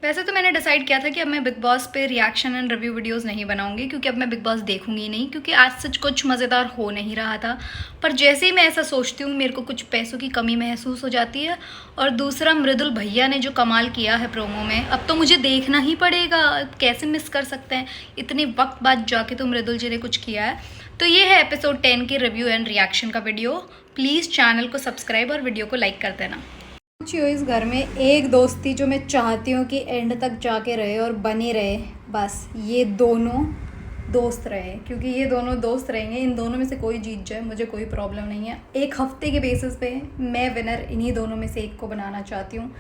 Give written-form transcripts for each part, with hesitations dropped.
वैसे तो मैंने डिसाइड किया था कि अब मैं बिग बॉस पे रिएक्शन एंड रिव्यू वीडियोस नहीं बनाऊंगी, क्योंकि अब मैं बिग बॉस देखूंगी नहीं, क्योंकि आज सच कुछ मज़ेदार हो नहीं रहा था। पर जैसे ही मैं ऐसा सोचती हूँ मेरे को कुछ पैसों की कमी महसूस हो जाती है। और दूसरा, मृदुल भैया ने जो कमाल किया है प्रोमो में, अब तो मुझे देखना ही पड़ेगा। कैसे मिस कर सकते हैं, इतने वक्त बाद जाके तो मृदुल जी ने कुछ किया है। तो ये है एपिसोड 10 के रिव्यू एंड रिएक्शन का वीडियो। प्लीज़ चैनल को सब्सक्राइब और वीडियो को लाइक कर देना। हो इस घर में एक दोस्ती जो मैं चाहती हूँ कि एंड तक जाके रहे और बने रहे, बस ये दोनों दोस्त रहे, क्योंकि ये दोनों दोस्त रहेंगे। इन दोनों में से कोई जीत जाए मुझे कोई प्रॉब्लम नहीं है। एक हफ्ते के बेसिस पे मैं विनर इन्हीं दोनों में से एक को बनाना चाहती हूँ।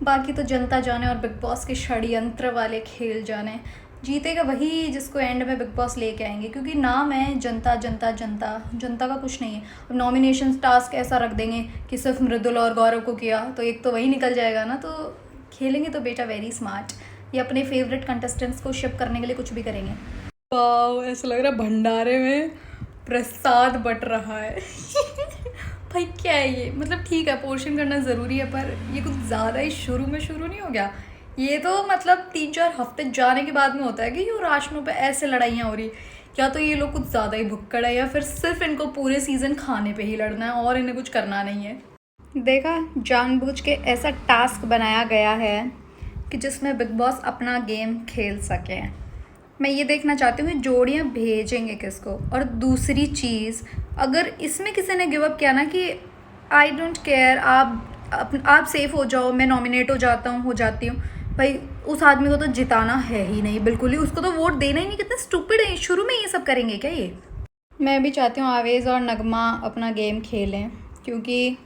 बाकी तो जनता जाने और बिग बॉस के षड्यंत्र वाले खेल जाने। जीतेगा वही जिसको एंड में बिग बॉस लेके आएंगे, क्योंकि नाम है जनता जनता जनता, जनता का कुछ नहीं है। अब नॉमिनेशन टास्क ऐसा रख देंगे कि सिर्फ मृदुल और गौरव को किया तो एक तो वही निकल जाएगा ना। तो खेलेंगे तो बेटा वेरी स्मार्ट, ये अपने फेवरेट कंटेस्टेंट्स को शिप करने के लिए कुछ भी करेंगे। वाह, ऐसा लग रहा है भंडारे में प्रसाद बट रहा है। भाई क्या है ये, मतलब ठीक है पोर्शन करना ज़रूरी है, पर ये कुछ ज़्यादा ही शुरू में शुरू नहीं हो गया? ये तो मतलब 3-4 हफ्ते जाने के बाद में होता है कि यूँ राशनों पे ऐसे लड़ाइयाँ हो रही। या तो ये लोग कुछ ज़्यादा ही भुक्कड़ है, या फिर सिर्फ इनको पूरे सीज़न खाने पे ही लड़ना है और इन्हें कुछ करना नहीं है। देखा, जानबूझ के ऐसा टास्क बनाया गया है कि जिसमें बिग बॉस अपना गेम खेल सके। मैं ये देखना चाहती हूँ कि जोड़ियाँ भेजेंगे किसको। और दूसरी चीज़, अगर इसमें किसी ने गिव अप किया ना कि आई डोंट केयर, आप सेफ हो जाओ, मैं नॉमिनेट हो जाती हूँ, भाई उस आदमी को तो जिताना है ही नहीं बिल्कुल ही, उसको तो वोट देना ही नहीं। कितने स्टूपिड है, शुरू में ये सब करेंगे क्या ये? मैं भी चाहती हूँ आवेज़ और नगमा अपना गेम खेलें, क्योंकि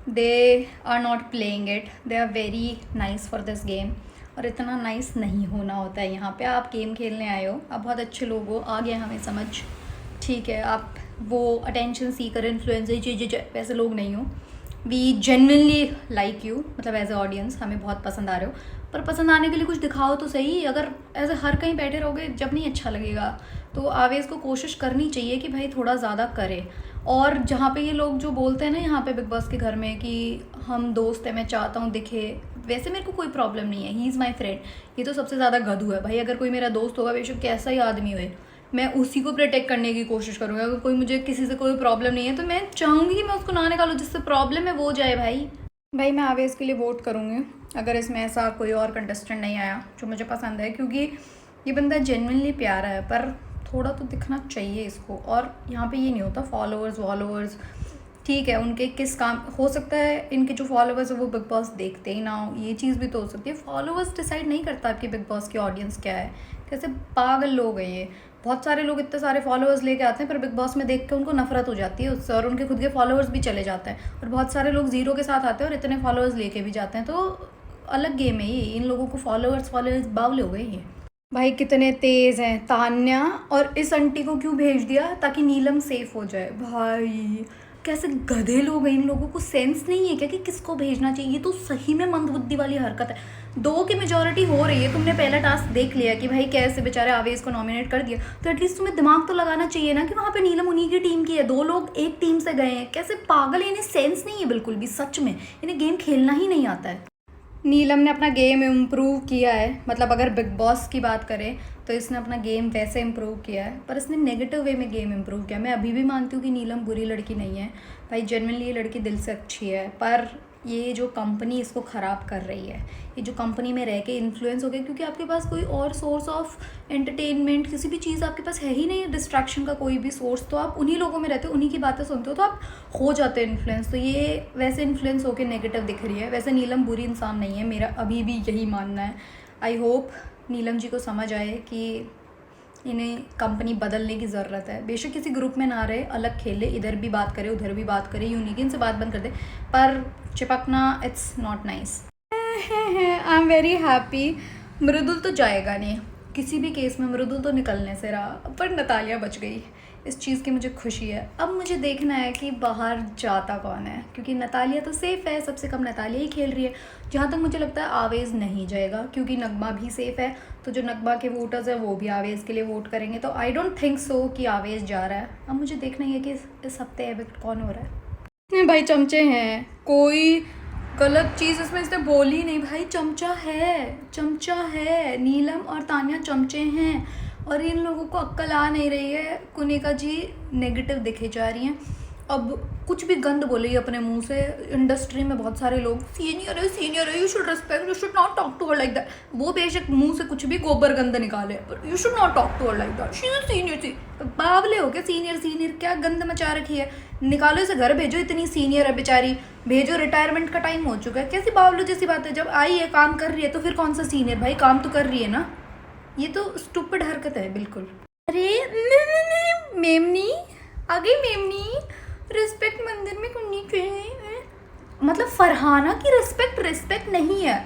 they are not playing it, they are very nice for this game. और इतना नाइस नहीं होना होता है यहाँ पे। आप गेम खेलने आए हो, आप बहुत अच्छे लोग हो, आ गया हमें समझ, ठीक है। आप वो अटेंशन सीकर इन्फ्लुएंसर वैसे लोग नहीं हो। वी जेन्युइनली लाइक यू, मतलब एज ए ऑडियंस हमें बहुत पसंद आ रहे हो। पर पसंद आने के लिए कुछ दिखाओ तो सही। अगर ऐसे हर कहीं बैठे रहोगे जब नहीं अच्छा लगेगा। तो आवेज़ को कोशिश करनी चाहिए कि भाई थोड़ा ज़्यादा करे। और जहाँ पे ये लोग जो बोलते हैं ना यहाँ पे बिग बॉस के घर में कि हम दोस्त हैं, मैं चाहता हूँ दिखे, वैसे मेरे को कोई प्रॉब्लम नहीं है, ही इज़ माई फ्रेंड। ये तो सबसे ज़्यादा गधू है भाई। अगर कोई मेरा दोस्त होगा, बेशक कैसा ही आदमी हो, मैं उसी को प्रोटेक्ट करने की कोशिश करूँगी। अगर कोई मुझे किसी से कोई प्रॉब्लम नहीं है तो मैं चाहूँगी कि मैं उसको ना निकालूँ, जिससे प्रॉब्लम है वो जाए। भाई मैं आवेज़ के लिए वोट करूँगी अगर इसमें ऐसा कोई और कंटेस्टेंट नहीं आया जो मुझे पसंद है, क्योंकि ये बंदा जेन्युइनली प्यारा है। पर थोड़ा तो दिखना चाहिए इसको। और यहाँ पे ये नहीं होता फॉलोअर्स, ठीक है उनके किस काम, हो सकता है इनके जो फॉलोअर्स है वो बिग बॉस देखते ही ना हो, ये चीज़ भी तो हो सकती है। फॉलोअर्स डिसाइड नहीं करता आपकी बिग बॉस की ऑडियंस क्या है। कैसे पागल लोग हैं ये। बहुत सारे लोग इतने सारे फॉलोअर्स लेके आते हैं, पर बिग बॉस में देख के उनको नफरत हो जाती है उससे, और उनके खुद के फॉलोअर्स भी चले जाते हैं। और बहुत सारे लोग ज़ीरो के साथ आते हैं और इतने फॉलोअर्स लेके भी जाते हैं। तो अलग गेम है ये। इन लोगों को फॉलोअर्स बावले हो गए ये। भाई कितने तेज़ हैं तान्या, और इस आंटी को क्यों भेज दिया ताकि नीलम सेफ हो जाए। भाई कैसे गधे लोग हैं, इन लोगों को सेंस नहीं है क्या कि किसको भेजना चाहिए। ये तो सही में मंदबुद्धि वाली हरकत है। 2 की मेजोरिटी हो रही है, तुमने पहला टास्क देख लिया कि भाई कैसे बेचारे आवेश को नॉमिनेट कर दिया, तो एटलीस्ट तुम्हें दिमाग तो लगाना चाहिए ना कि वहाँ पे नीलम उन्हीं की टीम की है, 2 लोग एक टीम से गए हैं। कैसे पागल है, इन्हें सेंस नहीं है बिल्कुल भी, सच में इन्हें गेम खेलना ही नहीं आता है। नीलम ने अपना गेम इम्प्रूव किया है, मतलब अगर बिग बॉस की बात करें तो इसने अपना गेम वैसे इम्प्रूव किया है, पर इसने नेगेटिव वे में गेम इम्प्रूव किया। मैं अभी भी मानती हूँ कि नीलम बुरी लड़की नहीं है भाई, जेन्युइनली ये लड़की दिल से अच्छी है। पर ये जो कंपनी इसको ख़राब कर रही है, ये जो कंपनी में रह के इन्फ्लुएंस हो गया, क्योंकि आपके पास कोई और सोर्स ऑफ एंटरटेनमेंट, किसी भी चीज़ आपके पास है ही नहीं, डिस्ट्रैक्शन का कोई भी सोर्स। तो आप उन्हीं लोगों में रहते हो, उन्हीं की बातें सुनते हो, तो आप हो जाते हैं इन्फ्लुएंस। तो ये वैसे इन्फ्लुएंस होकर नेगेटिव दिख रही है। वैसे नीलम बुरी इंसान नहीं है, मेरा अभी भी यही मानना है। आई होप नीलम जी को समझ आए कि इन्हें कंपनी बदलने की ज़रूरत है। बेशक किसी ग्रुप में ना रहे, अलग खेले, इधर भी बात करे उधर भी बात करे, यूनिक इनसे बात बंद कर दे, पर चिपकना it's not nice. I am very happy. Mridul तो जाएगा नहीं किसी भी केस में, मृदुल तो निकलने से रहा, पर नतालिया बच गई। इस चीज़ की मुझे खुशी है। अब मुझे देखना है कि बाहर जाता कौन है, क्योंकि नतालिया तो सेफ़ है, सबसे कम नतालिया ही खेल रही है। जहाँ तक मुझे लगता है आवेज़ नहीं जाएगा, क्योंकि नगमा भी सेफ़ है। तो जो नगमा के वोटर्स हैं वो भी आवेज़ के लिए वोट करेंगे। तो आई डोंट थिंक सो कि आवेज़ जा रहा है। अब मुझे देखना ही है कि इस हफ्ते एविक्ट कौन हो रहा है। भाई चमचे हैं, कोई गलत चीज़ इसमें इसने बोली नहीं भाई, चमचा है, चमचा है, नीलम और तान्या चमचे हैं और इन लोगों को अक्ल आ नहीं रही है। कुनिका जी नेगेटिव दिखे जा रही हैं। अब कुछ भी गंद बोले अपने मुंह से, इंडस्ट्री में बहुत सारे लोग सीनियर है, you should respect, you should not talk to her like that. वो बेशक मुंह से कुछ भी गोबर गंद निकाले, पर you should not talk to her like that, she is senior. सी बावले हो क्या, सीनियर क्या गंद मचा रखी है, निकालो इसे घर भेजो, इतनी सीनियर है बेचारी, भेजो, रिटायरमेंट का टाइम हो चुका है। कैसी बावलों जैसी बात है, जब आई है काम कर रही है तो फिर कौन सा सीनियर भाई, काम तो कर रही है ना। ये तो स्टूपिड हरकत है बिल्कुल। अरे मेमनी आ गई, मेमनी रिस्पेक्ट मंदिर में करनी चाहिए। मतलब फरहाना की रिस्पेक्ट नहीं है,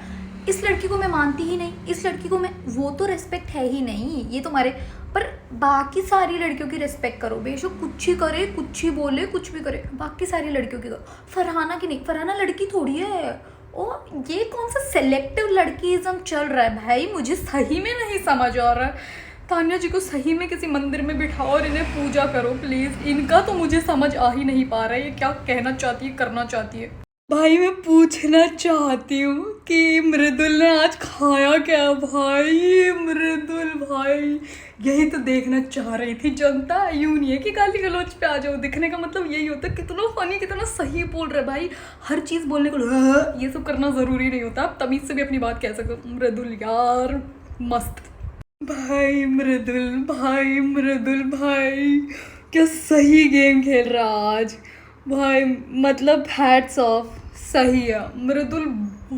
इस लड़की को मैं मानती ही नहीं, इस लड़की को मैं, वो तो रिस्पेक्ट है ही नहीं, ये तुम्हारे, पर बाकी सारी लड़कियों की रिस्पेक्ट करो, बेशक कुछ ही करे, कुछ ही बोले, कुछ भी करे, बाकी सारी लड़कियों की करो, फरहाना की नहीं। फरहाना लड़की थोड़ी है। ओ ये कौन सा सेलेक्टिव लड़कीज़म चल रहा है भाई, मुझे सही में नहीं समझ आ रहा है। तान्या जी को सही में किसी मंदिर में बिठाओ और इन्हें पूजा करो प्लीज़, इनका तो मुझे समझ आ ही नहीं पा रहा है ये क्या कहना चाहती है, करना चाहती है। भाई मैं पूछना चाहती हूँ कि मृदुल ने आज खाया क्या भाई, मृदुल भाई यही तो देखना चाह रही थी जनता। यूँ नहीं है कि गाली गलौज पे आ जाओ, दिखने का मतलब यही होता है कितना फनी, कितना सही बोल रहे भाई, हर चीज़ बोलने को ये सब करना ज़रूरी नहीं होता, आप तमीज़ से भी अपनी बात कह सकते हो। मृदुल यार मस्त भाई, मृदुल भाई क्या सही गेम खेल रहा आज भाई, मतलब हैट्स ऑफ, सही है मृदुल,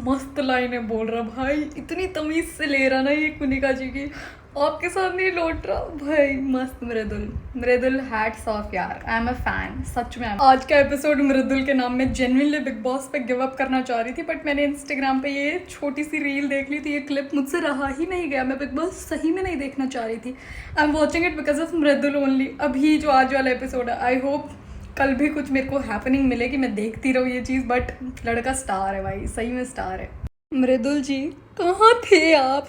मस्त लाइनें बोल रहा भाई, इतनी तमीज़ से ले रहा ना ये कुनिका जी की, आपके साथ नहीं लौट रहा भाई, मस्त मृदुल हैट्स ऑफ यार, आई एम अ फैन सच में। आज का एपिसोड मृदुल के नाम में जेन्युइनली बिग बॉस पे गिव अप करना चाह रही थी, बट मैंने इंस्टाग्राम पे ये छोटी सी रील देख ली थी, ये क्लिप मुझसे रहा ही नहीं गया, मैं बिग बॉस सही में नहीं देखना चाह रही थी। I am watching it because of Mridul only. अभी जो आज वाला एपिसोड है, आई होप कल भी कुछ मेरे को हैपनिंग मिले कि मैं देखती रहूँ ये चीज़, बट लड़का स्टार है भाई, सही में स्टार है। मृदुल जी कहाँ थे आप,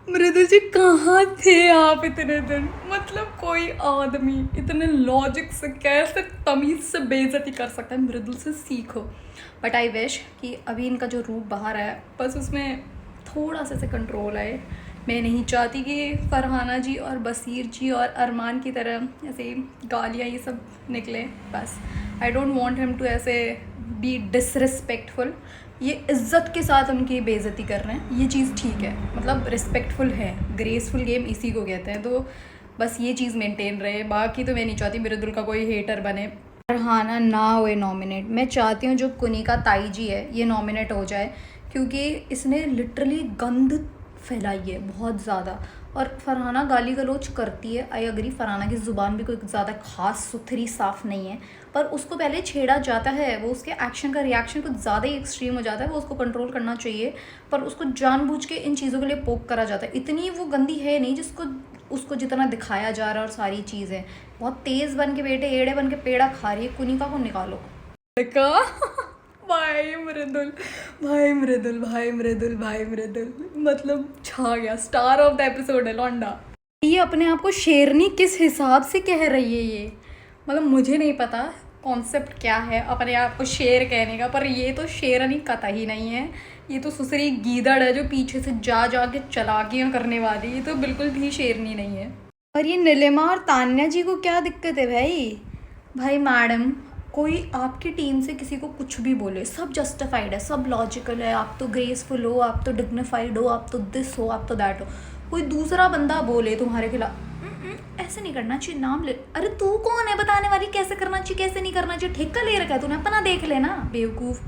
मृदुल जी कहाँ थे आप इतने दिन, मतलब कोई आदमी इतने लॉजिक से कैसे तमीज़ से बेइज्जती कर सकता है, मृदुल से सीखो। बट आई विश कि अभी इनका जो रूप बाहर है बस उसमें थोड़ा सा से कंट्रोल आए। मैं नहीं चाहती कि फरहाना जी और बसीर जी और अरमान की तरह ऐसे गालियाँ ये सब निकले, बस I don't want him to ऐसे बी डिसरिस्पेक्टफुल। ये इज़्ज़त के साथ उनकी बेइज्जती कर रहे हैं, ये चीज़ ठीक है, मतलब रिस्पेक्टफुल है, ग्रेसफुल गेम इसी को कहते हैं, तो बस ये चीज़ मेंटेन रहे। बाकी तो मैं नहीं चाहती मृदुल का कोई हेटर बने, फरहाना ना होए नॉमिनेट। मैं चाहती हूँ जो कुनिका ताई जी है ये नॉमिनेट हो जाए, क्योंकि इसने लिटरली गंद फैलाई है बहुत ज़्यादा, और फरहाना गाली गलोच करती है, आई अग्री, फरहाना की ज़ुबान भी कोई ज़्यादा खास सुथरी साफ़ नहीं है, पर उसको पहले छेड़ा जाता है, वो उसके एक्शन का रिएक्शन कुछ ज़्यादा ही एक्सट्रीम हो जाता है, वो उसको कंट्रोल करना चाहिए, पर उसको जानबूझ के इन चीज़ों के लिए पोक करा जाता है। इतनी वो गंदी है नहीं जिसको उसको जितना दिखाया जा रहा है, और सारी चीज़ें बहुत तेज़ बन के बेटे एड़े बन के पेड़ा खा रही है, कुनिका को निकालो। भाई मृदुल मतलब छा गया, स्टार ऑफ द एपिसोड है लौंडा। ये अपने आप को शेरनी किस हिसाब से कह रही है ये, मतलब मुझे नहीं पता कॉन्सेप्ट क्या है अपने आप को शेर कहने का, पर ये तो शेरनी कतई नहीं है, ये तो सुसरी गीदड़ है जो पीछे से जा के चलाकियाँ करने वाली, ये तो बिल्कुल भी शेरनी नहीं है। और ये नीलिमा और तान्या जी को क्या दिक्कत है भाई मैडम, कोई आपकी टीम से किसी को कुछ भी बोले सब जस्टिफाइड है, सब लॉजिकल है, आप तो ग्रेसफुल हो, आप तो डिग्निफाइड हो, आप तो दिस हो, आप तो दैट हो, कोई दूसरा बंदा बोले तुम्हारे खिलाफ ऐसे नहीं करना चाहिए, नाम ले, अरे तू कौन है बताने वाली कैसे करना चाहिए कैसे नहीं करना चाहिए, ठेका ले रखा है तूने, अपना देख लेना बेवकूफ़।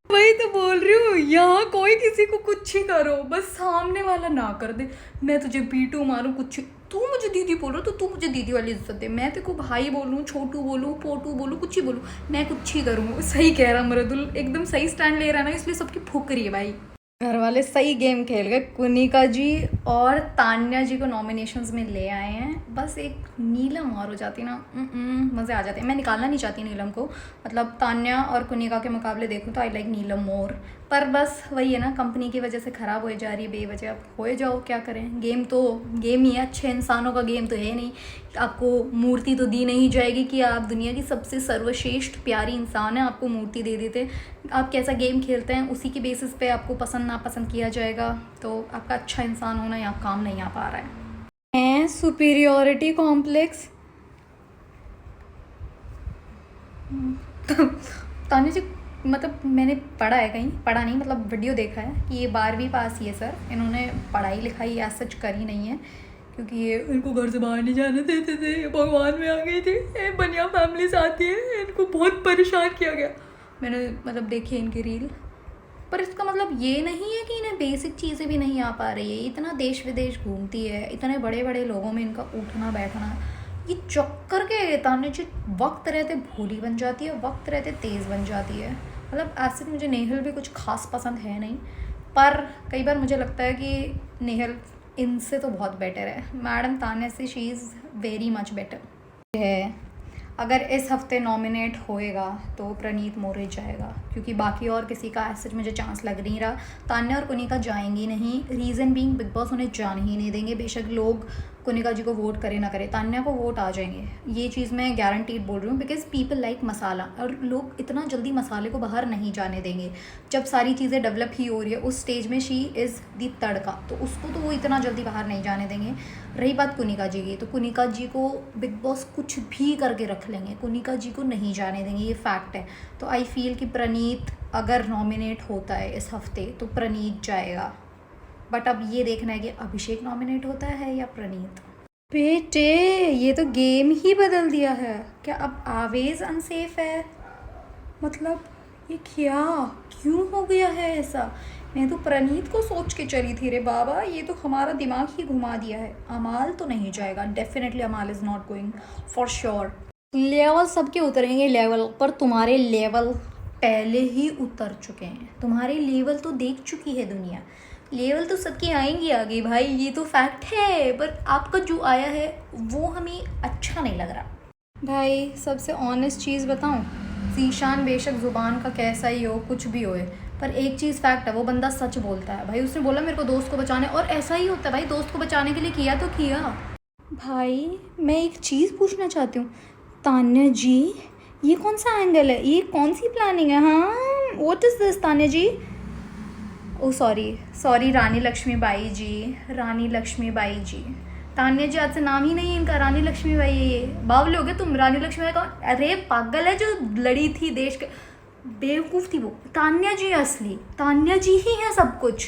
वही तो बोल रही हूँ, यहाँ कोई किसी को कुछ ही करो, बस सामने वाला ना कर दे, मैं तुझे पीटू मारूँ कुछ, तू मुझे दीदी बोलो तो तू मुझे दीदी वाली इज्जत दे, मैं तेरे को भाई बोलूँ, छोटू बोलूँ, पोटू बोलूँ, कुछ ही बोलूँ, मैं कुछ ही करूँ। सही कह रहा मृदुल, एकदम सही स्टैंड ले रहा है ना, इसलिए सबकी फूक रही है भाई। घर वाले सही गेम खेल गए, कुनिका जी और तान्या जी को नॉमिनेशंस में ले आए हैं, बस एक नीलम और हो जाती ना मज़े आ जाते हैं। मैं निकालना नहीं चाहती नीलम को, मतलब तान्या और कुनिका के मुकाबले देखूँ तो आई लाइक नीलम मोर, पर बस वही है ना, कंपनी की वजह से ख़राब हो जा रही है बेवजह, अब हो जाओ क्या करें, गेम तो गेम ही है, अच्छे इंसानों का गेम तो है नहीं, आपको मूर्ति तो दी नहीं जाएगी कि आप दुनिया की सबसे सर्वश्रेष्ठ प्यारी इंसान है, आपको मूर्ति दे देते, आप कैसा गेम खेलते हैं उसी की बेसिस पे आपको पसंद नापसंद किया जाएगा। तो आपका अच्छा इंसान होना यहाँ काम नहीं आ पा रहा है। Superiority complex. तान्या जी, मतलब मैंने पढ़ा है, कहीं पढ़ा नहीं, मतलब वीडियो देखा है कि ये 12वीं पास ही है सर। इन्होंने पढ़ाई लिखाई आज सच करी नहीं है, क्योंकि ये इनको घर से बाहर नहीं जाने देते थे, ये भगवान में आ गई थी, ये बनिया फैमिली से आती है, इनको बहुत परेशान किया गया। मैंने मतलब देखी इनकी रील, पर इसका मतलब ये नहीं है कि इन्हें बेसिक चीज़ें भी नहीं आ पा रही है। इतना देश विदेश घूमती है, इतने बड़े बड़े लोगों में इनका उठना बैठना, ये चक्कर के तान्या जी वक्त रहते भोली बन जाती है, वक्त रहते तेज़ बन जाती है। मतलब ऐसे मुझे नेहल भी कुछ खास पसंद है नहीं, पर कई बार मुझे लगता है कि नेहल इनसे तो बहुत बेटर है। मैडम तान्या से she is very much better है। अगर इस हफ्ते नॉमिनेट होएगा तो प्रणीत मोरे जाएगा, क्योंकि बाकी और किसी का ऐसे मुझे चांस लग नहीं रहा। तान्या और कुनिका जाएंगी नहीं, रीज़न बीइंग बिग बॉस उन्हें जाने ही नहीं देंगे। बेशक लोग कुनिका जी को वोट करे ना करे, तान्या को वोट आ जाएंगे, ये चीज़ मैं गारंटीड बोल रही हूँ। बिकॉज पीपल लाइक मसाला, और लोग इतना जल्दी मसाले को बाहर नहीं जाने देंगे। जब सारी चीज़ें डेवलप ही हो रही है उस स्टेज में शी इज़ दी तड़का, तो उसको तो वो इतना जल्दी बाहर नहीं जाने देंगे। रही बात कुनिका जी की, तो कुनिका जी को बिग बॉस कुछ भी करके रख लेंगे, कुनिका जी को नहीं जाने देंगे, ये फैक्ट है। तो आई फील कि प्रणीत अगर नॉमिनेट होता है इस हफ्ते तो प्रणीत जाएगा। बट अब ये देखना है कि अभिषेक नॉमिनेट होता है या प्रणीत। बेटे ये तो गेम ही बदल दिया है। क्या अब आवेज़ अनसेफ है? मतलब ये क्या, क्यों हो गया है ऐसा? मैं तो प्रणीत को सोच के चली थी रे बाबा, ये तो हमारा दिमाग ही घुमा दिया है। अमाल तो नहीं जाएगा, डेफिनेटली अमाल is not going for sure. Level सबके उतरेंगे लेवल, पर तुम्हारे लेवल पहले ही उतर चुके हैं। तुम्हारे लेवल तो देख चुकी है दुनिया, लेवल तो सबकी आएंगी आगे भाई, ये तो फैक्ट है। पर आपका जो आया है वो हमें अच्छा नहीं लग रहा भाई। सबसे ऑनेस्ट चीज़ बताऊं, ज़ीशान बेशक ज़ुबान का कैसा ही हो, कुछ भी होए, पर एक चीज़ फैक्ट है, वो बंदा सच बोलता है भाई। उसने बोला मेरे को दोस्त को बचाने, और ऐसा ही होता है भाई, दोस्त को बचाने के लिए किया तो किया। भाई मैं एक चीज़ पूछना चाहती हूँ, तान्या जी ये कौन सा एंगल है, ये कौन सी प्लानिंग है? हाँ, what is this Tanya ji? Oh sorry Rani Lakshmibai ji, Rani Lakshmibai ji. Tanya ji आज से नाम ही नहीं है इनका, रानी लक्ष्मीबाई है ये। बावले हो गए तुम, रानी लक्ष्मीबाई कौन? अरे पागल है, जो लड़ी थी देश के, बेवकूफ़ थी वो। तान्या जी असली, तान्या जी ही है सब कुछ,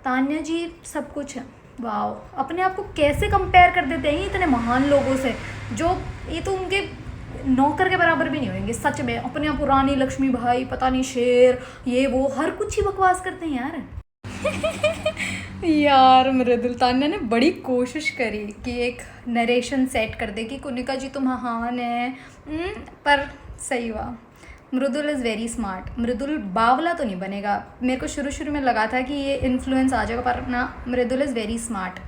तान्या जी सब कुछ है। वाह, अपने आप को कैसे कंपेयर कर देते हैं इतने महान लोगों से, जो ये तो उनके नौकर के बराबर भी नहीं होंगे। सच में अपने आप को रानी लक्ष्मीबाई, पता नहीं शेर, ये वो हर कुछ ही बकवास करते हैं यार। यार मृदुल, तान्या ने बड़ी कोशिश करी कि एक नरेशन सेट कर दे कि कुनिका जी तो महान है, पर सही हुआ। मृदुल इज़ वेरी स्मार्ट। मृदुल बावला तो नहीं बनेगा, मेरे को शुरू में लगा था कि ये इन्फ्लुएंस आ जाएगा, पर ना, मृदुल इज़ वेरी स्मार्ट।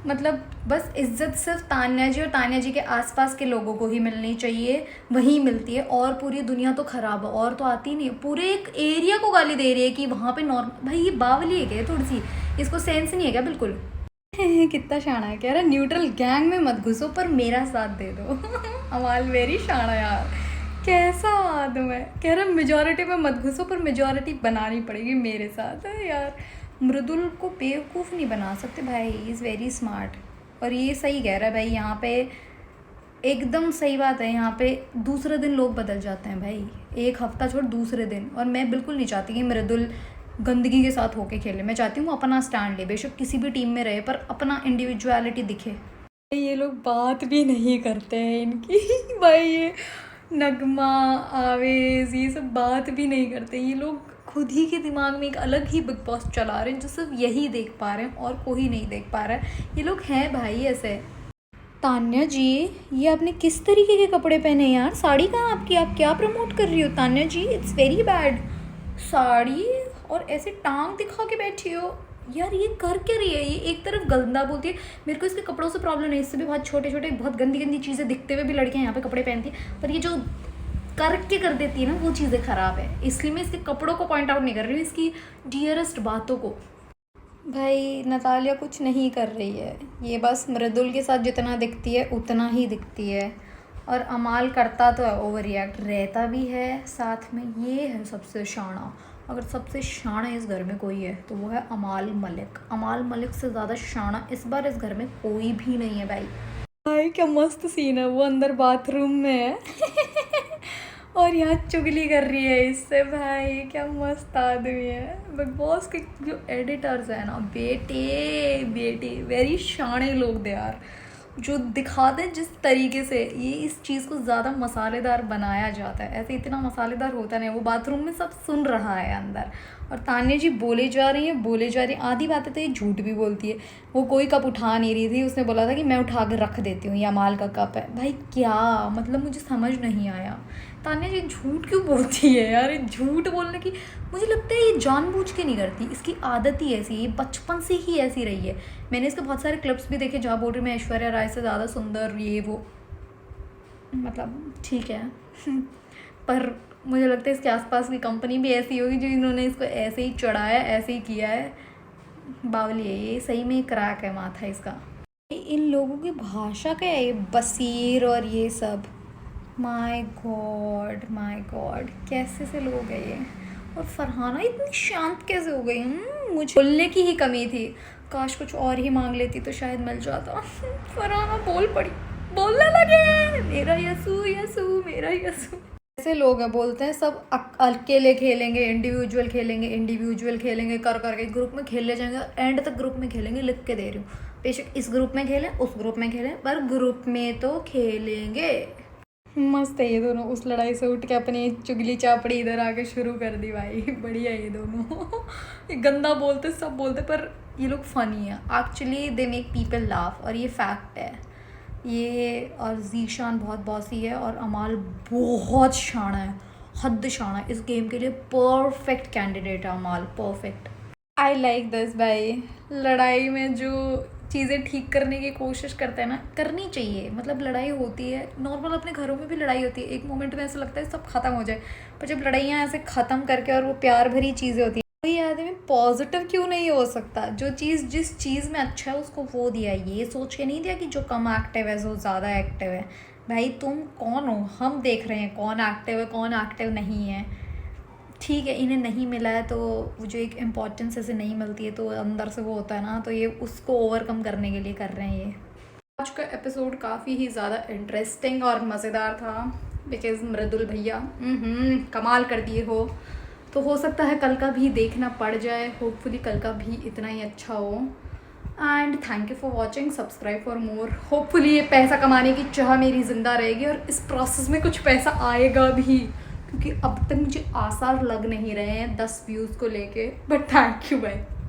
मतलब बस इज्जत सिर्फ तान्या जी और तान्या जी के आसपास के लोगों को ही मिलनी चाहिए, वहीं मिलती है। और पूरी दुनिया तो ख़राब है, और तो आती नहीं। पूरे एक एरिया को गाली दे रही है कि वहाँ पे नॉर्मल। भाई ये बावली है क्या थोड़ी सी, इसको सेंस नहीं है क्या बिल्कुल? कितना शाना है, कह रहा न्यूट्रल गैंग में मत घुसो पर मेरा साथ दे दो। अमाल वेरी शाना यार, कैसा आदम है। कह रहा मेजॉरिटी में मत घुसो पर मेजॉरिटी बनानी पड़ेगी मेरे साथ। है यार, मृदुल को बेवकूफ़ नहीं बना सकते भाई, इज़ वेरी स्मार्ट। और ये सही कह रहा है भाई, यहाँ पे एकदम सही बात है। यहाँ पे दूसरे दिन लोग बदल जाते हैं भाई, एक हफ्ता छोड़ दूसरे दिन। और मैं बिल्कुल नहीं चाहती कि मृदुल गंदगी के साथ होके खेले। मैं चाहती हूँ अपना स्टैंड ले, बेशक किसी भी टीम में रहे, पर अपना इंडिविजुअलिटी दिखे। ये लोग बात भी नहीं करते हैं इनकी भाई, ये नगमा, आवेज़, ये सब बात भी नहीं करते। ये लोग खुद ही के दिमाग में एक अलग ही बिग बॉस चला रहे हैं, जो सिर्फ यही देख पा रहे हैं और कोई नहीं देख पा रहा है। ये लोग हैं भाई ऐसे। तान्या जी ये आपने किस तरीके के कपड़े पहने यार? साड़ी कहाँ आपकी? आप क्या प्रमोट कर रही हो Tanya ji? It's very bad. Sari और ऐसे टांग दिखा के बैठी हो यार, ये कर क्या रही है? ये एक तरफ गंदा बोलती है, मेरे को इसके कपड़ों से प्रॉब्लम नहीं, इससे भी बहुत छोटे छोटे बहुत गंदी गंदी चीज़ें दिखते हुए भी लड़कियाँ यहाँ पे कपड़े पहनती हैं, पर ये जो करके कर देती है ना वो चीज़ें ख़राब है। इसलिए मैं इसके कपड़ों को पॉइंट आउट नहीं कर रही हूँ, इसकी डियरेस्ट बातों को। भाई नतालिया कुछ नहीं कर रही है, ये बस मृदुल के साथ जितना दिखती है उतना ही दिखती है। और अमाल करता तो है ओवर रिएक्ट, रहता भी है साथ में। ये है सबसे शाना। अगर सबसे शाना इस घर में कोई है तो वो है अमाल मलिक। अमाल मलिक से ज़्यादा शाना इस बार इस घर में कोई भी नहीं है भाई। भाई क्या मस्त सीन है, वो अंदर बाथरूम में है और यहाँ चुगली कर रही है इससे। भाई क्या मस्त आदमी है। बिग बॉस के जो एडिटर्स हैं ना, बेटे बेटे वेरी शाणे लोग दे यार, जो दिखाते हैं जिस तरीके से ये इस चीज़ को ज़्यादा मसालेदार बनाया जाता है, ऐसे इतना मसालेदार होता नहीं। वो बाथरूम में सब सुन रहा है अंदर, और तान्या जी बोले जा रही हैं। आधी बातें तो ये झूठ भी बोलती है। वो कोई कप उठा नहीं रही थी, उसने बोला था कि मैं उठा के रख देती हूँ, ये अमाल का कप है। भाई क्या मतलब, मुझे समझ नहीं आया तान्या जी झूठ क्यों बोलती है यार। झूठ बोलने की मुझे लगता है ये जानबूझ के नहीं करती, इसकी आदत ही ऐसी है, ये बचपन से ही ऐसी रही है। मैंने इसके बहुत सारे क्लिप्स भी देखे जहाँ बोल रही मैं ऐश्वर्या राय से ज़्यादा सुंदर, ये वो, मतलब ठीक है पर मुझे लगता है इसके आसपास की कंपनी भी ऐसी होगी जो इन्होंने इसको ऐसे ही चढ़ाया, ऐसे ही किया है। बावली है ये, सही में क्रैक है माथा इसका। इन लोगों की भाषा क्या है, ये बसीर और ये सब, माय गॉड कैसे से लोग हैं ये। और फरहाना इतनी शांत कैसे हो गई। मुझे बोलने की ही कमी थी, काश कुछ और ही मांग लेती तो शायद मिल जाता। फरहाना बोल पड़ी, बोलने लगे मेरा यसू यसू मेरा यसू। ऐसे लोग हैं, बोलते हैं सब अकेले खेलेंगे, इंडिविजुअल खेलेंगे कर करके ग्रुप में खेलने जाएंगे, एंड तक ग्रुप में खेलेंगे। लिख के दे रही हूँ, बेशक इस ग्रुप में खेलें उस ग्रुप में खेलें, पर ग्रुप में तो खेलेंगे। मस्त है ये दोनों। उस लड़ाई से उठ के अपनी चुगली चापड़ी इधर आके शुरू कर दी भाई। बढ़िया ये दोनों ये गंदा बोलते सब बोलते, पर ये लोग फ़नी है actually, they make people laugh, और ये फैक्ट है ये। और जीशान बहुत बॉसी है और अमाल बहुत शाना है, हद शाना है। इस गेम के लिए परफेक्ट कैंडिडेट है अमाल, परफेक्ट। आई लाइक दिस भाई। लड़ाई में जो चीज़ें ठीक करने की कोशिश करते हैं ना, करनी चाहिए। मतलब लड़ाई होती है नॉर्मल, अपने घरों में भी लड़ाई होती है, एक मोमेंट में ऐसा लगता है सब ख़त्म हो जाए, पर जब लड़ाइयाँ ऐसे ख़त्म करके और वो प्यार भरी चीज़ें होती हैं, वही आदमी पॉजिटिव क्यों नहीं हो सकता। जो चीज़ जिस चीज़ में अच्छा है उसको वो दिया, ये सोच के नहीं दिया कि जो कम एक्टिव है वो ज़्यादा एक्टिव है। भाई तुम कौन हो, हम देख रहे हैं कौन एक्टिव है कौन एक्टिव नहीं है। ठीक है इन्हें नहीं मिला है, तो वो जो एक इम्पोर्टेंस ऐसे नहीं मिलती है तो अंदर से वो होता है ना, तो ये उसको ओवरकम करने के लिए कर रहे हैं ये। आज का एपिसोड काफ़ी ही ज़्यादा इंटरेस्टिंग और मज़ेदार था, बिकॉज मृदुल भैया कमाल कर दिए तो हो सकता है कल का भी देखना पड़ जाए। होपफुली कल का भी इतना ही अच्छा हो। And thank you for watching, subscribe for more. Hopefully ये पैसा कमाने की चाह मेरी ज़िंदा रहेगी और इस प्रोसेस में कुछ पैसा आएगा भी, क्योंकि अब तक मुझे आसार लग नहीं रहे हैं 10 व्यूज़ को लेके। बट थैंक यू भाई।